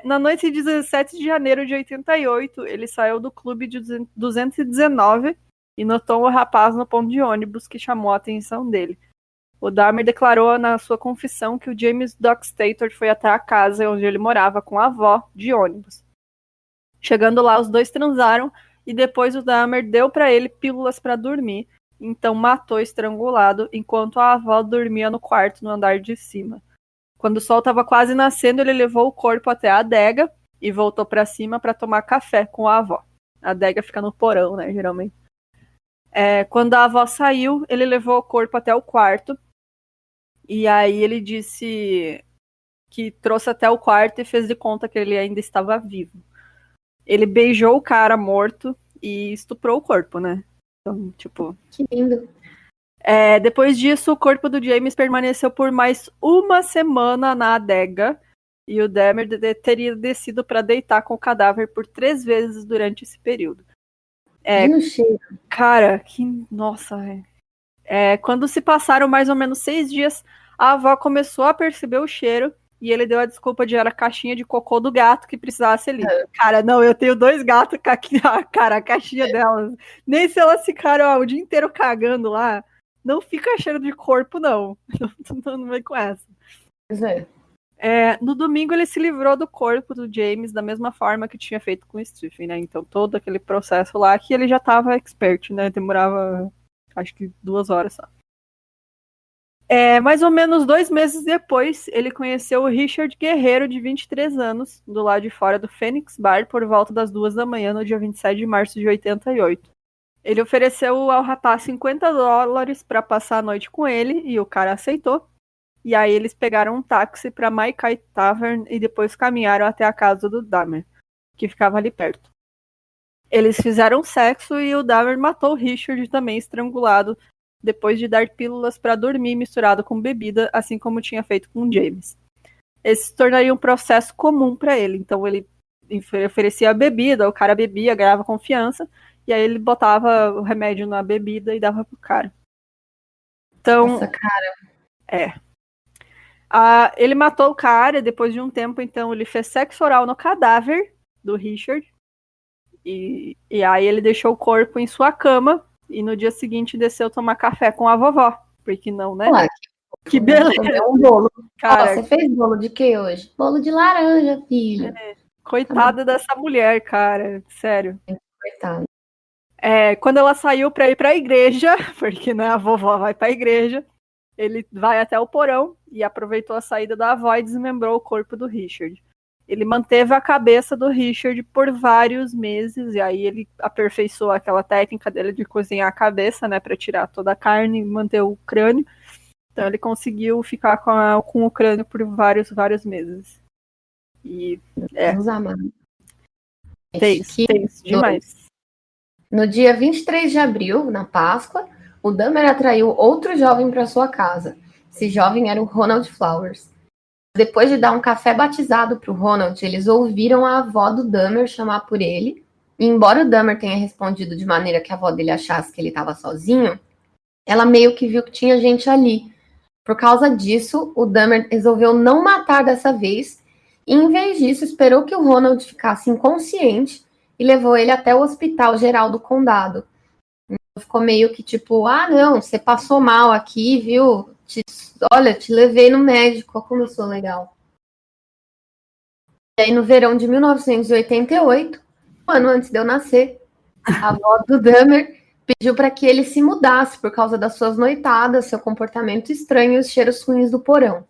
Na noite de 17 de janeiro de 88, ele saiu do clube de 219 e notou um rapaz no ponto de ônibus que chamou a atenção dele. O Dahmer declarou na sua confissão que o James Dockstader foi até a casa onde ele morava com a avó de ônibus. Chegando lá, os dois transaram e depois o Dahmer deu para ele pílulas para dormir, então matou estrangulado enquanto a avó dormia no quarto no andar de cima. Quando o sol estava quase nascendo, ele levou o corpo até a adega e voltou para cima para tomar café com a avó. A adega fica no porão, né, geralmente. Quando a avó saiu, ele levou o corpo até o quarto e aí ele disse que trouxe até o quarto e fez de conta que ele ainda estava vivo. Ele beijou o cara morto e estuprou o corpo, né? Então, tipo... Que lindo. Depois disso, o corpo do James permaneceu por mais uma semana na adega e o Dahmer teria descido para deitar com o cadáver por 3 vezes durante esse período. No cheiro. Cara, que... Nossa, velho. Quando se passaram mais ou menos 6 dias, a avó começou a perceber o cheiro e ele deu a desculpa de era a caixinha de cocô do gato que precisasse ali. Cara, não, eu tenho 2 gatos, cara, a caixinha delas. Nem se elas ficaram o dia inteiro cagando lá, não fica cheiro de corpo, não. Não vem com essa. Pois é. No domingo ele se livrou do corpo do James da mesma forma que tinha feito com o Stephen, né? Então todo aquele processo lá que ele já tava expert, né? Demorava acho que 2 horas só. Mais ou menos 2 meses depois, ele conheceu o Richard Guerreiro, de 23 anos, do lado de fora do Phoenix Bar, por volta das 2 da manhã, no dia 27 de março de 88. Ele ofereceu ao rapaz $50 para passar a noite com ele, e o cara aceitou. E aí eles pegaram um táxi para Maikai Tavern e depois caminharam até a casa do Dahmer, que ficava ali perto. Eles fizeram sexo e o Dahmer matou o Richard, também estrangulado, depois de dar pílulas para dormir misturado com bebida, assim como tinha feito com James. Esse se tornaria um processo comum para ele. Então ele oferecia a bebida, o cara bebia, ganhava confiança, e aí ele botava o remédio na bebida e dava pro cara. Então, nossa, cara. Ele matou o cara, depois de um tempo, então, ele fez sexo oral no cadáver do Richard, e aí ele deixou o corpo em sua cama, e no dia seguinte desceu tomar café com a vovó, porque não, né? Olá, que beleza! Um bolo. Cara, você fez bolo de que hoje? Bolo de laranja, filho. Coitada dessa mulher, cara, sério. Coitado. Quando ela saiu pra ir pra igreja, porque né, a vovó vai pra igreja, ele vai até o porão e aproveitou a saída da avó e desmembrou o corpo do Richard. Ele manteve a cabeça do Richard por vários meses, e aí ele aperfeiçoou aquela técnica dele de cozinhar a cabeça, né, para tirar toda a carne e manter o crânio. Então ele conseguiu ficar com o crânio por vários meses. E Deus amado. Tenso demais. No dia 23 de abril, na Páscoa, o Dahmer atraiu outro jovem para sua casa. Esse jovem era o Ronald Flowers. Depois de dar um café batizado para o Ronald, eles ouviram a avó do Dahmer chamar por ele. E embora o Dahmer tenha respondido de maneira que a avó dele achasse que ele estava sozinho, ela meio que viu que tinha gente ali. Por causa disso, o Dahmer resolveu não matar dessa vez e, em vez disso, esperou que o Ronald ficasse inconsciente e levou ele até o Hospital Geral do Condado. Então, ficou meio que tipo, não, você passou mal aqui, viu? Olha, te levei no médico, como eu sou legal. E aí, no verão de 1988, um ano antes de eu nascer, a avó do Dahmer pediu para que ele se mudasse por causa das suas noitadas, seu comportamento estranho e os cheiros ruins do porão.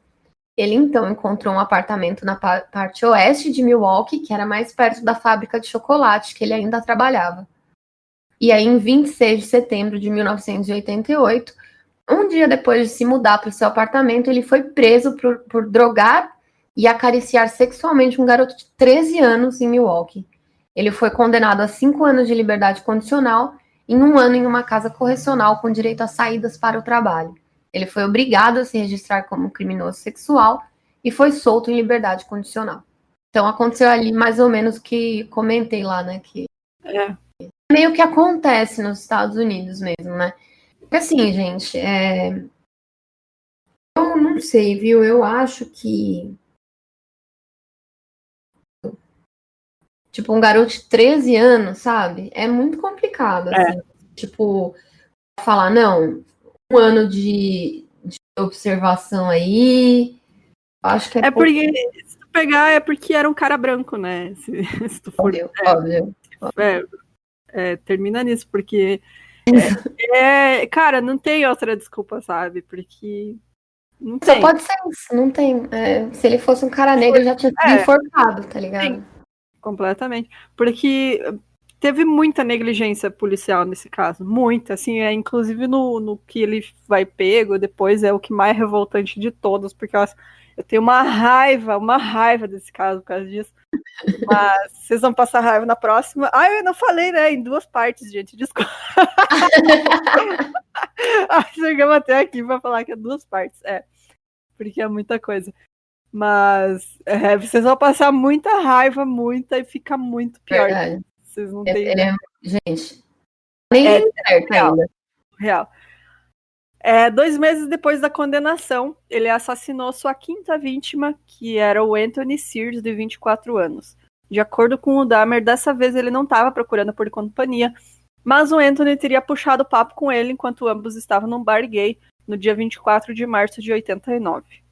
Ele então encontrou um apartamento na parte oeste de Milwaukee, que era mais perto da fábrica de chocolate que ele ainda trabalhava. E aí, em 26 de setembro de 1988, um dia depois de se mudar para o seu apartamento, ele foi preso por drogar e acariciar sexualmente um garoto de 13 anos em Milwaukee. Ele foi condenado a 5 anos de liberdade condicional e 1 ano em uma casa correcional com direito a saídas para o trabalho. Ele foi obrigado a se registrar como criminoso sexual e foi solto em liberdade condicional. Então aconteceu ali mais ou menos o que comentei lá, né? Que meio que acontece nos Estados Unidos mesmo, né? Porque assim, gente, eu não sei, viu? Eu acho que tipo, um garoto de 13 anos, sabe? É muito complicado, assim. Tipo, falar, não, 1 ano de observação aí. Acho que é porque, se tu pegar, é porque era um cara branco, né? Se tu for. Óbvio. Termina nisso, porque. Cara, não tem outra desculpa, sabe? Porque. Não Só tem. pode ser isso, não tem. Se ele fosse um cara negro, já tinha sido enforcado, tá ligado? Sim, completamente. Porque teve muita negligência policial nesse caso. Muita, assim, inclusive no que ele vai pego, depois é o que mais revoltante de todos, porque eu tenho uma raiva desse caso por causa disso. Mas vocês vão passar raiva na próxima. Eu não falei, né? Em 2 partes, gente. Desculpa. Chegamos até aqui pra falar que é 2 partes. Porque é muita coisa. Mas vocês vão passar muita raiva, e fica muito pior. Verdade. Vocês não têm. Gente, nem certo ainda. Real. 2 meses depois da condenação, ele assassinou sua 5ª vítima, que era o Anthony Sears, de 24 anos. De acordo com o Dahmer, dessa vez ele não estava procurando por companhia, mas o Anthony teria puxado papo com ele enquanto ambos estavam num bar gay no dia 24 de março de 89.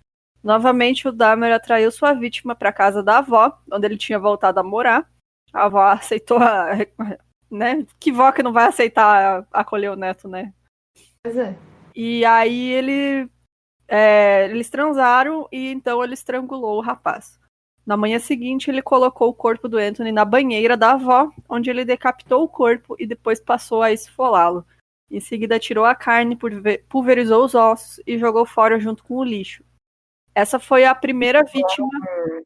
Novamente, o Dahmer atraiu sua vítima para a casa da avó, onde ele tinha voltado a morar. A avó aceitou, né? Que vó que não vai aceitar acolher o neto, né? Pois é. E aí eles transaram e então ele estrangulou o rapaz. Na manhã seguinte, ele colocou o corpo do Anthony na banheira da avó, onde ele decapitou o corpo e depois passou a esfolá-lo. Em seguida, tirou a carne, pulverizou os ossos e jogou fora junto com o lixo. Essa foi a primeira vítima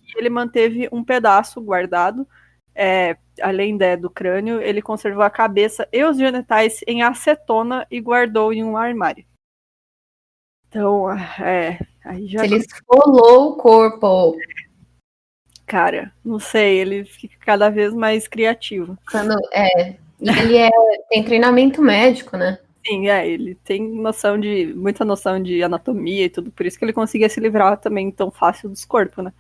e ele manteve um pedaço guardado. Além do crânio, ele conservou a cabeça e os genitais em acetona e guardou em um armário. Então, aí já... Ele esfolou o corpo. Cara, não sei, ele fica cada vez mais criativo. E ele tem treinamento médico, né? Sim, ele tem muita noção de anatomia e tudo, por isso que ele conseguia se livrar também tão fácil dos corpos, né?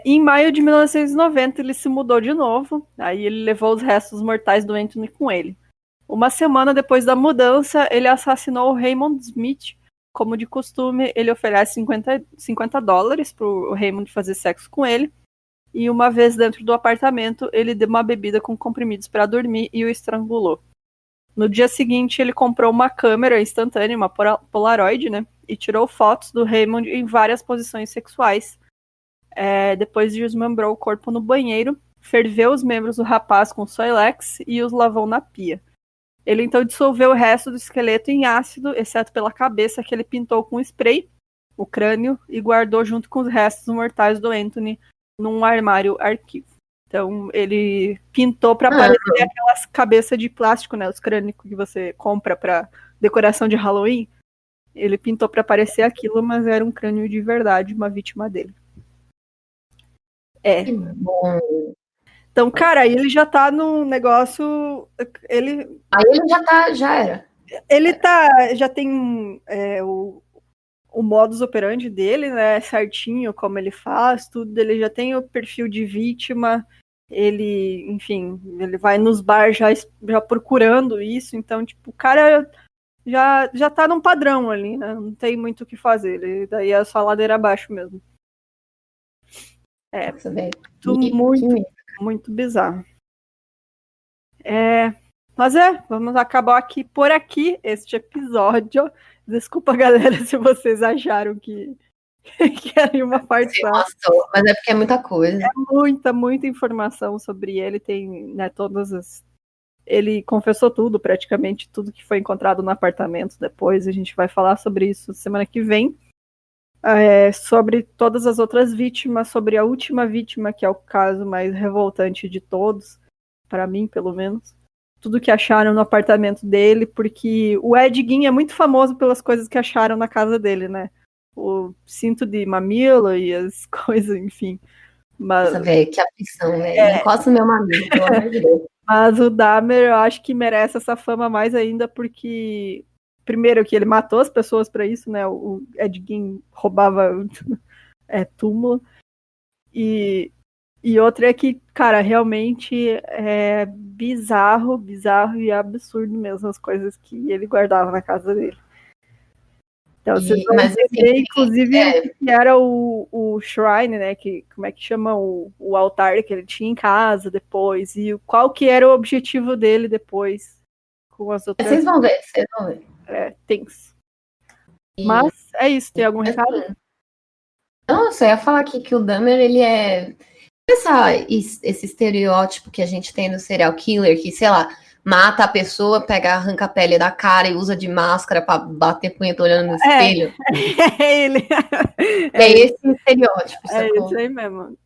Em maio de 1990, ele se mudou de novo, aí ele levou os restos mortais do Anthony com ele. Uma semana depois da mudança, ele assassinou o Raymond Smith. Como de costume, ele oferece $50 para o Raymond fazer sexo com ele. E uma vez dentro do apartamento, ele deu uma bebida com comprimidos para dormir e o estrangulou. No dia seguinte, ele comprou uma câmera instantânea, uma Polaroid, né? E tirou fotos do Raymond em várias posições sexuais. Depois desmembrou o corpo no banheiro, ferveu os membros do rapaz com Soilex e os lavou na pia. Ele então dissolveu o resto do esqueleto em ácido, exceto pela cabeça que ele pintou com spray, o crânio, e guardou junto com os restos mortais do Anthony num armário arquivo. Então ele pintou para parecer aquelas cabeças de plástico, né, os crânicos que você compra para decoração de Halloween. Ele pintou pra parecer aquilo, mas era um crânio de verdade, uma vítima dele. Que bom. Então, cara, ele já tá num negócio. Aí ele já era. Ele já tem o modus operandi dele, né? Certinho como ele faz, tudo. Ele já tem o perfil de vítima. Ele, enfim, ele vai nos bar já procurando isso. Então, tipo, o cara já tá num padrão ali, né? Não tem muito o que fazer. Daí é só ladeira abaixo mesmo. Nossa, velho. Muito bizarro. Mas vamos acabar aqui por aqui este episódio. Desculpa, galera, se vocês acharam que era uma parte só. Mas é porque é muita coisa. É muita informação sobre ele. Tem, né, todas as. Ele confessou tudo, praticamente tudo que foi encontrado no apartamento depois. A gente vai falar sobre isso semana que vem. Sobre todas as outras vítimas, sobre a última vítima, que é o caso mais revoltante de todos, para mim, pelo menos. Tudo que acharam no apartamento dele, porque o Ed Gein é muito famoso pelas coisas que acharam na casa dele, né? O cinto de mamilo e as coisas, enfim. Mas, nossa, velho, que aflição, velho. Encosta no meu mamilo, pelo amor de Deus. Mas o Dahmer, eu acho que merece essa fama mais ainda, porque primeiro que ele matou as pessoas para isso, né? O Ed Gein roubava túmulo. E outra é que, cara, realmente é bizarro e absurdo mesmo as coisas que ele guardava na casa dele. Então vocês vão entender, inclusive, que era o shrine, né? Como é que chama o altar que ele tinha em casa depois, e qual que era o objetivo dele depois com as outras. Vocês vão ver. Tenso. Mas é isso, tem algum recado? Não, eu só ia falar aqui que o Dahmer, ele é esse estereótipo que a gente tem do serial killer, que, sei lá, mata a pessoa, arranca a pele da cara e usa de máscara pra bater punheta olhando no espelho. É ele. Esse estereótipo. Isso aí mesmo.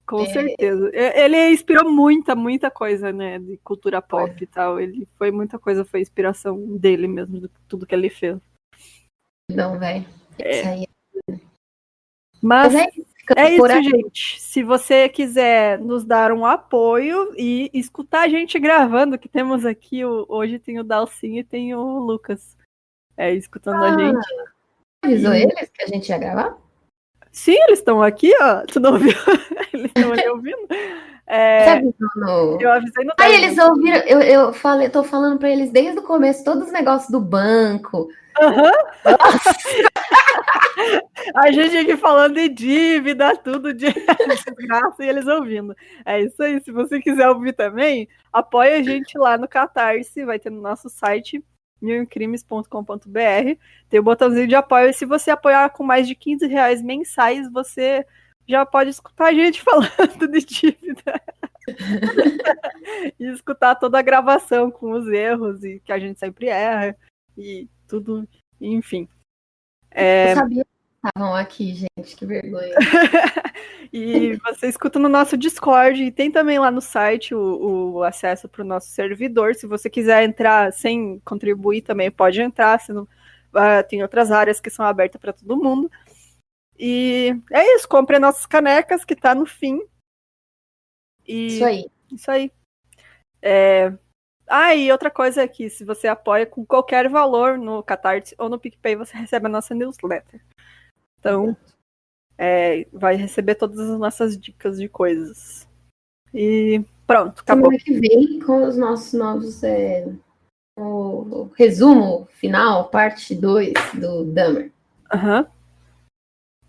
Com certeza. Ele inspirou muita coisa, né, de cultura pop e tal. Ele muita coisa foi inspiração dele mesmo, de tudo que ele fez. Não, velho. Isso aí. Mas é isso, gente. Se você quiser nos dar um apoio e escutar a gente gravando, que temos aqui, hoje tem o Dalcinho e tem o Lucas escutando a gente. Avisou eles que a gente ia gravar? Sim, eles estão aqui, ó. Tu não ouviu? Eles estão ali ouvindo. Você avisou no... Eu avisei no Aí eles ouviram, eu tô falando pra eles desde o começo, todos os negócios do banco. A gente aqui falando de dívida, tudo de desgraça, e eles ouvindo. É isso aí. Se você quiser ouvir também, apoia a gente lá no Catarse, vai ter no nosso site milcrimes.com.br, tem o botãozinho de apoio, e se você apoiar com mais de R$15 mensais, você já pode escutar a gente falando de dívida. E escutar toda a gravação com os erros, e que a gente sempre erra, e tudo, enfim. Eu sabia que estavam aqui, gente, que vergonha. E você escuta no nosso Discord, e tem também lá no site o acesso para o nosso servidor. Se você quiser entrar sem contribuir também, pode entrar. Tem outras áreas que são abertas para todo mundo. E é isso, compre nossas canecas, que tá no fim. Isso aí. Isso aí. E outra coisa é que se você apoia com qualquer valor no Catarse ou no PicPay, você recebe a nossa newsletter. Então, vai receber todas as nossas dicas de coisas. E pronto, acabou. Semana que vem com os nossos novos... o resumo final, parte 2 do Dahmer.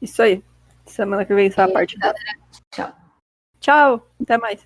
Isso aí. Semana que vem sai a parte 2. Tchau. Tchau, até mais.